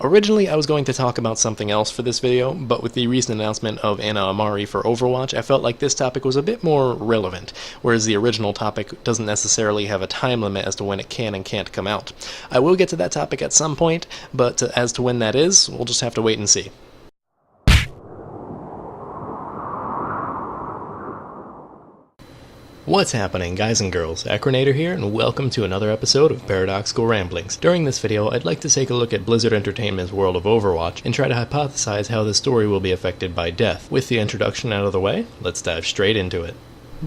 Originally, I was going to talk about something else for this video, but with the recent announcement of Ana Amari for Overwatch, I felt like this topic was a bit more relevant, whereas the original topic doesn't necessarily have a time limit as to when it can and can't come out. I will get to that topic at some point, but as to when that is, we'll just have to wait and see. What's happening, guys and girls? Acrinator here, and welcome to another episode of Paradoxical Ramblings. During this video, I'd like to take a look at Blizzard Entertainment's world of Overwatch and try to hypothesize how the story will be affected by death. With the introduction out of the way, let's dive straight into it.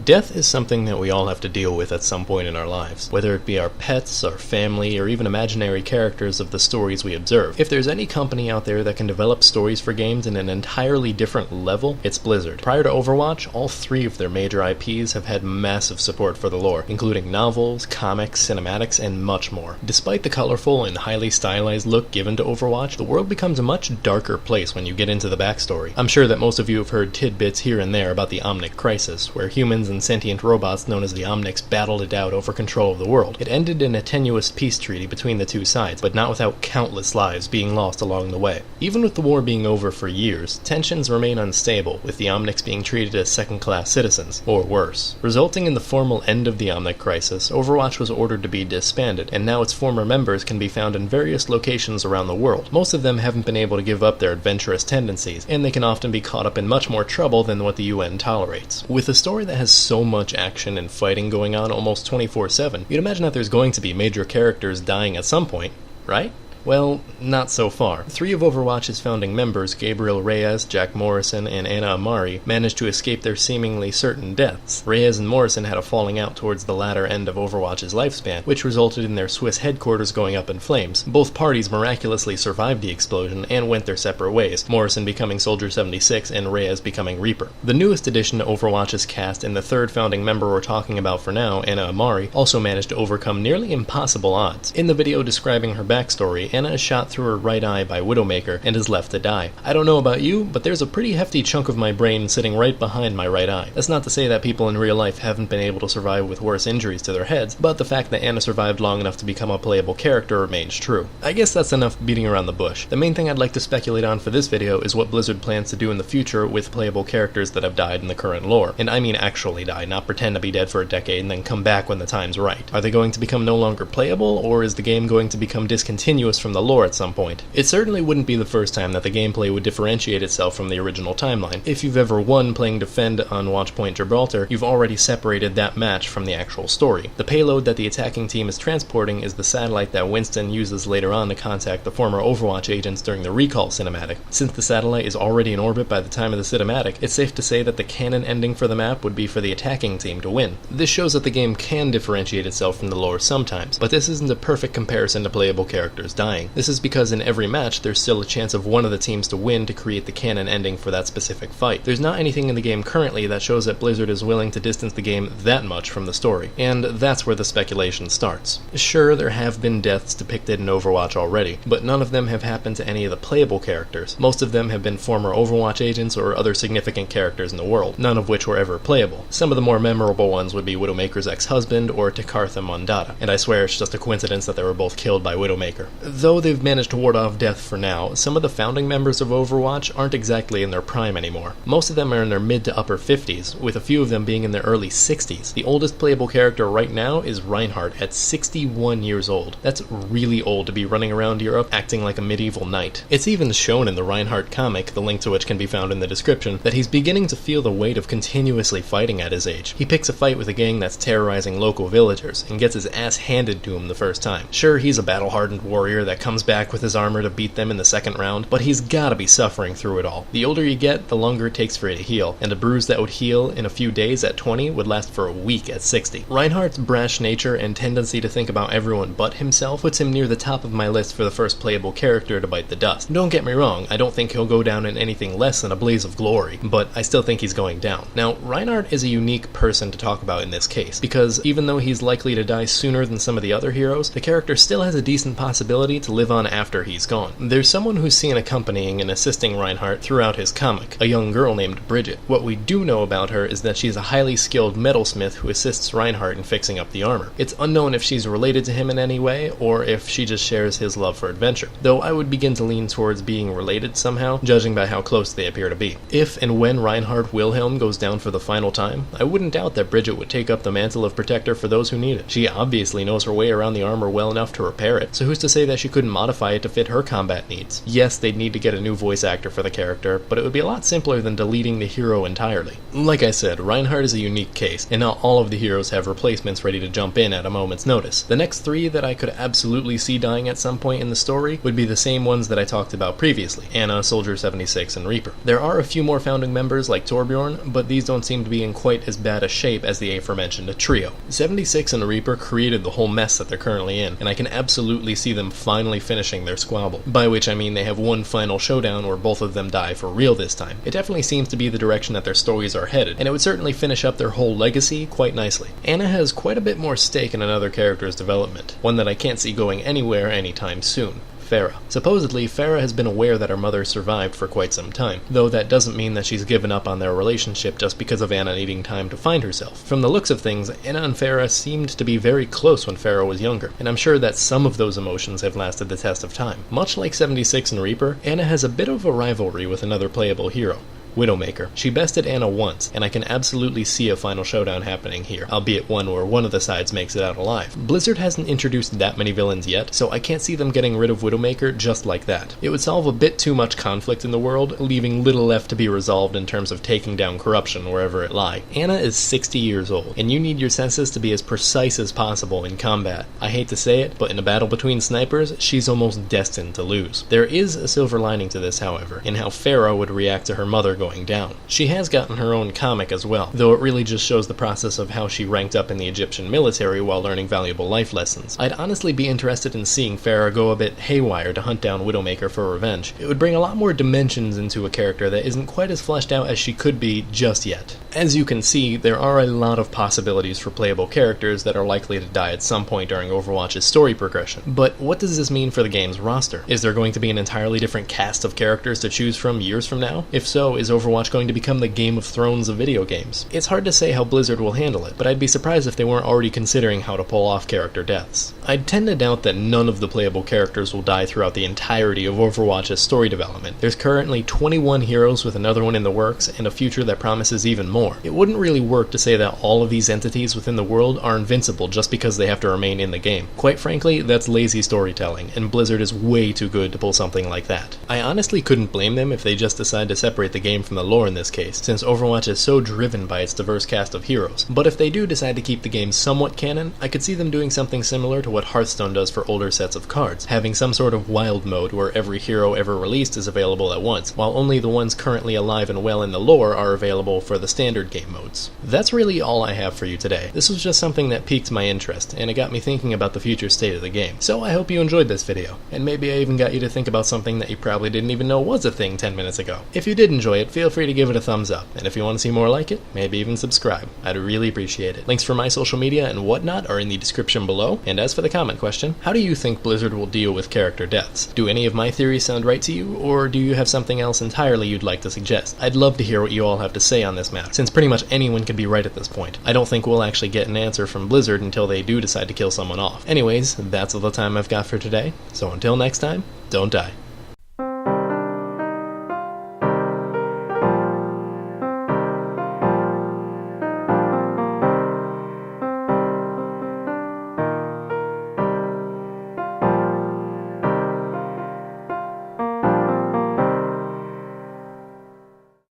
Death is something that we all have to deal with at some point in our lives, whether it be our pets, our family, or even imaginary characters of the stories we observe. If there's any company out there that can develop stories for games in an entirely different level, it's Blizzard. Prior to Overwatch, all three of their major IPs have had massive support for the lore, including novels, comics, cinematics, and much more. Despite the colorful and highly stylized look given to Overwatch, the world becomes a much darker place when you get into the backstory. I'm sure that most of you have heard tidbits here and there about the Omnic Crisis, where humans and sentient robots known as the Omnics battled it out over control of the world. It ended in a tenuous peace treaty between the two sides, but not without countless lives being lost along the way. Even with the war being over for years, tensions remain unstable, with the Omnics being treated as second-class citizens, or worse. Resulting in the formal end of the Omnic Crisis, Overwatch was ordered to be disbanded, and now its former members can be found in various locations around the world. Most of them haven't been able to give up their adventurous tendencies, and they can often be caught up in much more trouble than what the UN tolerates. With a story that has so much action and fighting going on almost 24/7, you'd imagine that there's going to be major characters dying at some point, right? Well, not so far. Three of Overwatch's founding members, Gabriel Reyes, Jack Morrison, and Ana Amari, managed to escape their seemingly certain deaths. Reyes and Morrison had a falling out towards the latter end of Overwatch's lifespan, which resulted in their Swiss headquarters going up in flames. Both parties miraculously survived the explosion and went their separate ways, Morrison becoming Soldier 76 and Reyes becoming Reaper. The newest addition to Overwatch's cast and the third founding member we're talking about for now, Ana Amari, also managed to overcome nearly impossible odds. In the video describing her backstory, Ana is shot through her right eye by Widowmaker and is left to die. I don't know about you, but there's a pretty hefty chunk of my brain sitting right behind my right eye. That's not to say that people in real life haven't been able to survive with worse injuries to their heads, but the fact that Ana survived long enough to become a playable character remains true. I guess that's enough beating around the bush. The main thing I'd like to speculate on for this video is what Blizzard plans to do in the future with playable characters that have died in the current lore. And I mean actually die, not pretend to be dead for a decade and then come back when the time's right. Are they going to become no longer playable, or is the game going to become discontinuous from the lore at some point? It certainly wouldn't be the first time that the gameplay would differentiate itself from the original timeline. If you've ever won playing Defend on Watchpoint Gibraltar, you've already separated that match from the actual story. The payload that the attacking team is transporting is the satellite that Winston uses later on to contact the former Overwatch agents during the Recall cinematic. Since the satellite is already in orbit by the time of the cinematic, it's safe to say that the canon ending for the map would be for the attacking team to win. This shows that the game can differentiate itself from the lore sometimes, but this isn't a perfect comparison to playable characters dying. This is because in every match, there's still a chance of one of the teams to win to create the canon ending for that specific fight. There's not anything in the game currently that shows that Blizzard is willing to distance the game that much from the story, and that's where the speculation starts. Sure, there have been deaths depicted in Overwatch already, but none of them have happened to any of the playable characters. Most of them have been former Overwatch agents or other significant characters in the world, none of which were ever playable. Some of the more memorable ones would be Widowmaker's ex-husband or Takartha Mondada, and I swear it's just a coincidence that they were both killed by Widowmaker. Though they've managed to ward off death for now, some of the founding members of Overwatch aren't exactly in their prime anymore. Most of them are in their mid to upper 50s, with a few of them being in their early 60s. The oldest playable character right now is Reinhardt at 61 years old. That's really old to be running around Europe acting like a medieval knight. It's even shown in the Reinhardt comic, the link to which can be found in the description, that he's beginning to feel the weight of continuously fighting at his age. He picks a fight with a gang that's terrorizing local villagers, and gets his ass handed to him the first time. Sure, he's a battle-hardened warrior that comes back with his armor to beat them in the second round, but he's gotta be suffering through it all. The older you get, the longer it takes for you to heal, and a bruise that would heal in a few days at 20 would last for a week at 60. Reinhardt's brash nature and tendency to think about everyone but himself puts him near the top of my list for the first playable character to bite the dust. Don't get me wrong, I don't think he'll go down in anything less than a blaze of glory, but I still think he's going down. Now, Reinhardt is a unique person to talk about in this case, because even though he's likely to die sooner than some of the other heroes, the character still has a decent possibility ability to live on after he's gone. There's someone who's seen accompanying and assisting Reinhardt throughout his comic, a young girl named Bridget. What we do know about her is that she's a highly skilled metalsmith who assists Reinhardt in fixing up the armor. It's unknown if she's related to him in any way, or if she just shares his love for adventure, though I would begin to lean towards being related somehow, judging by how close they appear to be. If and when Reinhardt Wilhelm goes down for the final time, I wouldn't doubt that Bridget would take up the mantle of protector for those who need it. She obviously knows her way around the armor well enough to repair it, so who's to say that she couldn't modify it to fit her combat needs? Yes, they'd need to get a new voice actor for the character, but it would be a lot simpler than deleting the hero entirely. Like I said, Reinhardt is a unique case, and not all of the heroes have replacements ready to jump in at a moment's notice. The next three that I could absolutely see dying at some point in the story would be the same ones that I talked about previously: Anna, Soldier 76, and Reaper. There are a few more founding members like Torbjorn, but these don't seem to be in quite as bad a shape as the aforementioned trio. 76 and Reaper created the whole mess that they're currently in, and I can absolutely see them finally finishing their squabble, by which I mean they have one final showdown where both of them die for real this time. It definitely seems to be the direction that their stories are headed, and it would certainly finish up their whole legacy quite nicely. Anna has quite a bit more stake in another character's development, one that I can't see going anywhere anytime soon: Pharah. Supposedly, Pharah has been aware that her mother survived for quite some time, though that doesn't mean that she's given up on their relationship just because of Anna needing time to find herself. From the looks of things, Anna and Pharah seemed to be very close when Pharah was younger, and I'm sure that some of those emotions have lasted the test of time. Much like 76 and Reaper, Anna has a bit of a rivalry with another playable hero, Widowmaker. She bested Anna once, and I can absolutely see a final showdown happening here, albeit one where one of the sides makes it out alive. Blizzard hasn't introduced that many villains yet, so I can't see them getting rid of Widowmaker just like that. It would solve a bit too much conflict in the world, leaving little left to be resolved in terms of taking down corruption wherever it lie. Anna is 60 years old, and you need your senses to be as precise as possible in combat. I hate to say it, but in a battle between snipers, she's almost destined to lose. There is a silver lining to this, however, in how Pharah would react to her mother going down. She has gotten her own comic as well, though it really just shows the process of how she ranked up in the Egyptian military while learning valuable life lessons. I'd honestly be interested in seeing Pharah go a bit haywire to hunt down Widowmaker for revenge. It would bring a lot more dimensions into a character that isn't quite as fleshed out as she could be just yet. As you can see, there are a lot of possibilities for playable characters that are likely to die at some point during Overwatch's story progression. But what does this mean for the game's roster? Is there going to be an entirely different cast of characters to choose from years from now? If so, is Overwatch going to become the Game of Thrones of video games? It's hard to say how Blizzard will handle it, but I'd be surprised if they weren't already considering how to pull off character deaths. I'd tend to doubt that none of the playable characters will die throughout the entirety of Overwatch's story development. There's currently 21 heroes with another one in the works, and a future that promises even more. It wouldn't really work to say that all of these entities within the world are invincible just because they have to remain in the game. Quite frankly, that's lazy storytelling, and Blizzard is way too good to pull something like that. I honestly couldn't blame them if they just decide to separate the game from the lore in this case, since Overwatch is so driven by its diverse cast of heroes. But if they do decide to keep the game somewhat canon, I could see them doing something similar to what Hearthstone does for older sets of cards, having some sort of wild mode where every hero ever released is available at once, while only the ones currently alive and well in the lore are available for the standard game modes. That's really all I have for you today. This was just something that piqued my interest, and it got me thinking about the future state of the game. So I hope you enjoyed this video, and maybe I even got you to think about something that you probably didn't even know was a thing 10 minutes ago. If you did enjoy it, feel free to give it a thumbs up, and if you want to see more like it, maybe even subscribe. I'd really appreciate it. Links for my social media and whatnot are in the description below, and as for the comment question, how do you think Blizzard will deal with character deaths? Do any of my theories sound right to you, or do you have something else entirely you'd like to suggest? I'd love to hear what you all have to say on this matter, since pretty much anyone could be right at this point. I don't think we'll actually get an answer from Blizzard until they do decide to kill someone off. Anyways, that's all the time I've got for today, so until next time, don't die.